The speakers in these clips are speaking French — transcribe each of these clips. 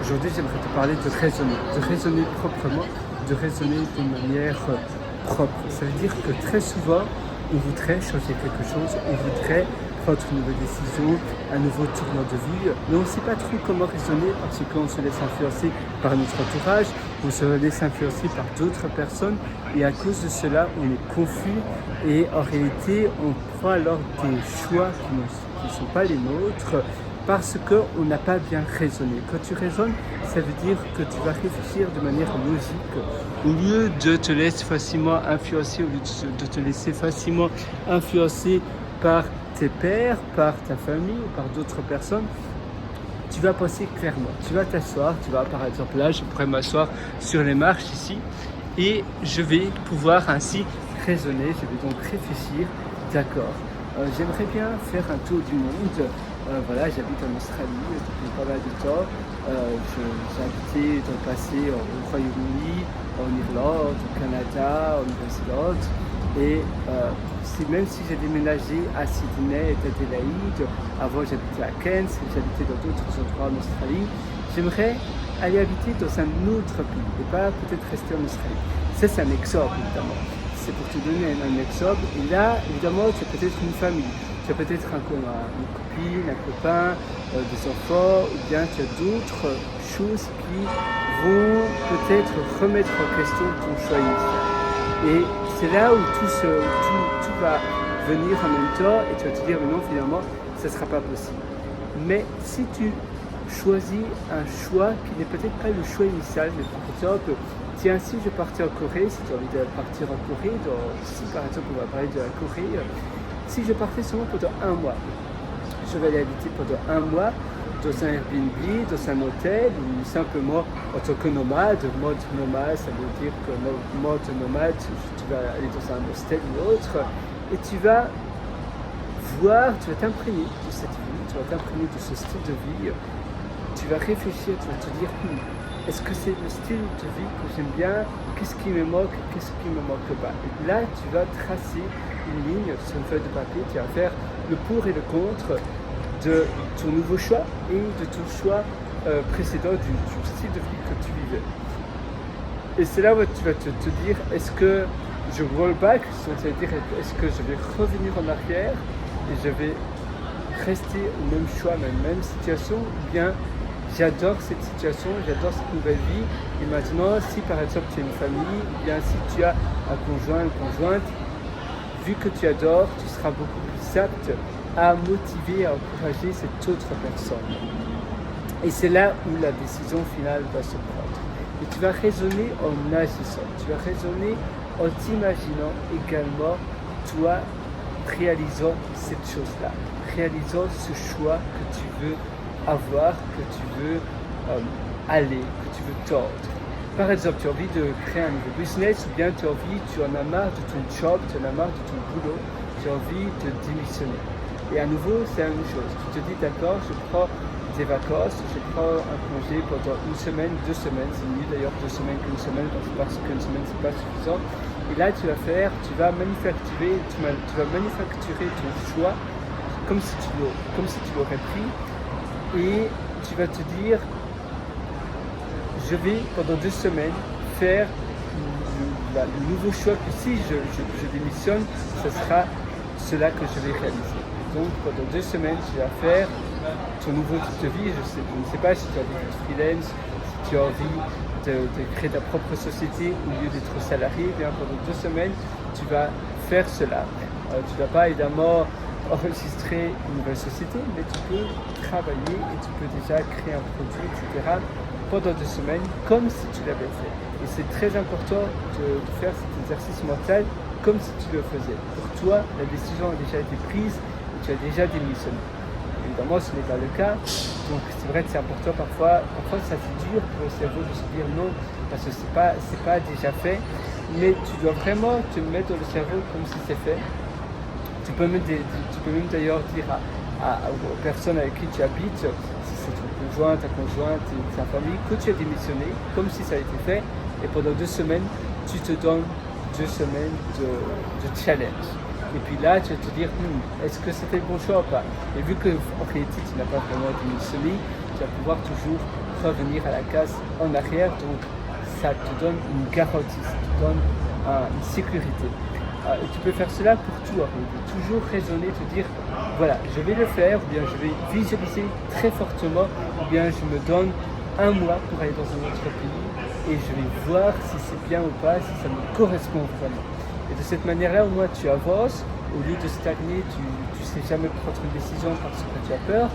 Aujourd'hui, j'aimerais te parler de raisonner proprement, de raisonner de manière propre. Ça veut dire que très souvent, on voudrait changer quelque chose, on voudrait prendre une nouvelle décision, un nouveau tournant de vie, mais on ne sait pas trop comment raisonner parce qu'on se laisse influencer par notre entourage, on se laisse influencer par d'autres personnes et à cause de cela, on est confus et en réalité, on prend alors des choix qui ne sont pas les nôtres parce qu'on n'a pas bien raisonné. Quand tu raisonnes, ça veut dire que tu vas réfléchir de manière logique. Au lieu de te laisser facilement influencer, au lieu de te laisser facilement influencer par tes pairs, par ta famille ou par d'autres personnes, tu vas penser clairement. Tu vas t'asseoir, par exemple là, je pourrais m'asseoir sur les marches ici et je vais pouvoir ainsi raisonner, je vais donc réfléchir, d'accord, j'aimerais bien faire un tour du monde. Voilà, j'habite en Australie depuis pas mal de temps. J'ai habité dans le passé au Royaume-Uni, en Irlande, au Canada, en Nouvelle-Zélande. Et même si j'ai déménagé à Sydney et Adélaïde, avant j'habitais à Cairns, j'habitais dans d'autres endroits en Australie, j'aimerais aller habiter dans un autre pays et pas peut-être rester en Australie. Ça, c'est un exemple évidemment. C'est pour te donner un exemple. Et là, évidemment, tu as peut-être une famille. Tu as peut-être une copine, un copain, des enfants, ou bien tu as d'autres choses qui vont peut-être remettre en question ton choix initial. Et c'est là où tout va venir en même temps et tu vas te dire mais non, finalement, ça ne sera pas possible. Mais si tu choisis un choix qui n'est peut-être pas le choix initial, mais par exemple, tiens, si je partais en Corée, si tu as envie de partir en Corée, si par exemple on va parler de la Corée, si je partais seulement pendant un mois, je vais aller habiter pendant un mois dans un Airbnb, dans un hôtel, ou simplement en tant que nomade. Mode nomade, ça veut dire que mode nomade, tu vas aller dans un hostel ou autre, et tu vas voir, tu vas t'imprégner de cette vie, tu vas t'imprégner de ce style de vie, tu vas réfléchir, tu vas te dire, est-ce que c'est le style de vie que j'aime bien? Qu'est-ce qui me manque? Qu'est-ce qui ne me manque pas? Et là, tu vas tracer une ligne sur une feuille de papier, tu vas faire le pour et le contre de ton nouveau choix et de ton choix précédent du style de vie que tu vivais. Et c'est là où tu vas te dire, est-ce que je roll back, c'est-à-dire est-ce que je vais revenir en arrière et je vais rester au même choix, même situation, ou bien j'adore cette situation, j'adore cette nouvelle vie et maintenant si par exemple tu as une famille, ou bien si tu as un conjoint, une conjointe, vu que tu adores, tu seras beaucoup plus apte à motiver, à encourager cette autre personne. Et c'est là où la décision finale va se prendre. Et tu vas raisonner en agissant, tu vas raisonner en t'imaginant également, toi, réalisant cette chose-là, réalisant ce choix que tu veux avoir, que tu veux aller, que tu veux tordre. Par exemple, tu as envie de créer un nouveau business ou bien tu en as marre de ton job, tu en as marre de ton boulot, tu as envie de démissionner. Et à nouveau, c'est la même chose. Tu te dis, d'accord, je prends des vacances, je prends un congé pendant une semaine, 2 semaines. C'est mieux d'ailleurs 2 semaines qu'une semaine parce qu'une semaine, c'est pas suffisant. Et là, tu vas manufacturer ton choix comme si tu l'aurais pris. Et tu vas te dire, je vais pendant 2 semaines faire le nouveau choix que si je démissionne, ce sera cela que je vais réaliser. Donc pendant 2 semaines, tu vas faire ton nouveau type de vie. Je ne sais pas si tu as envie d'être freelance, si tu as envie de créer ta propre société au lieu d'être salarié. Bien, pendant 2 semaines, tu vas faire cela. Tu ne vas pas évidemment enregistrer une nouvelle société, mais tu peux travailler et tu peux déjà créer un produit, etc. pendant 2 semaines, comme si tu l'avais fait. Et c'est très important de faire cet exercice mental comme si tu le faisais. Pour toi, la décision a déjà été prise et tu as déjà démissionné. Évidemment, ce n'est pas le cas. Donc, c'est vrai que c'est important parfois ça c'est dur pour le cerveau de se dire non, parce que c'est pas déjà fait. Mais tu dois vraiment te mettre dans le cerveau comme si c'est fait. Tu peux même d'ailleurs dire aux personnes avec qui tu habites, si c'est ton conjoint, ta conjointe, ta famille, que tu as démissionné, comme si ça a été fait. Et pendant 2 semaines, tu te donnes 2 semaines de challenge. Et puis là, tu vas te dire, est-ce que c'était le bon choix ou pas? Et vu qu'en réalité, tu n'as pas vraiment démissionné, tu vas pouvoir toujours revenir à la case en arrière. Donc ça te donne une garantie, ça te donne une sécurité. Et tu peux faire cela pour tout, toujours raisonner, te dire voilà, je vais le faire, ou bien je vais visualiser très fortement, ou bien je me donne un mois pour aller dans un autre pays et je vais voir si c'est bien ou pas, si ça me correspond vraiment. Et de cette manière-là, au moins tu avances, au lieu de stagner, tu ne sais jamais prendre une décision parce que tu as peur.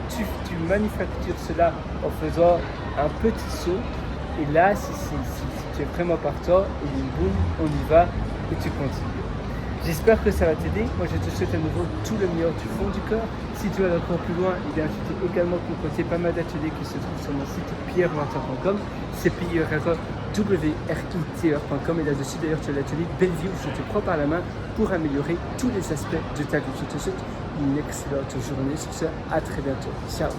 Tu manufactures cela en faisant un petit saut, et là, si tu es vraiment partant, et boum, on y va, et tu continues. J'espère que ça va t'aider. Moi, je te souhaite à nouveau tout le meilleur du fond du cœur. Si tu veux aller encore plus loin, eh bien, je t'ai également proposé pas mal d'ateliers qui se trouvent sur mon site pierremartin.com. C'est pierre-writer.com. Et là-dessus, d'ailleurs, tu as l'atelier Bellevue où je te prends par la main pour améliorer tous les aspects de ta vie. Je te souhaite une excellente journée. Sur ce, à très bientôt. Ciao.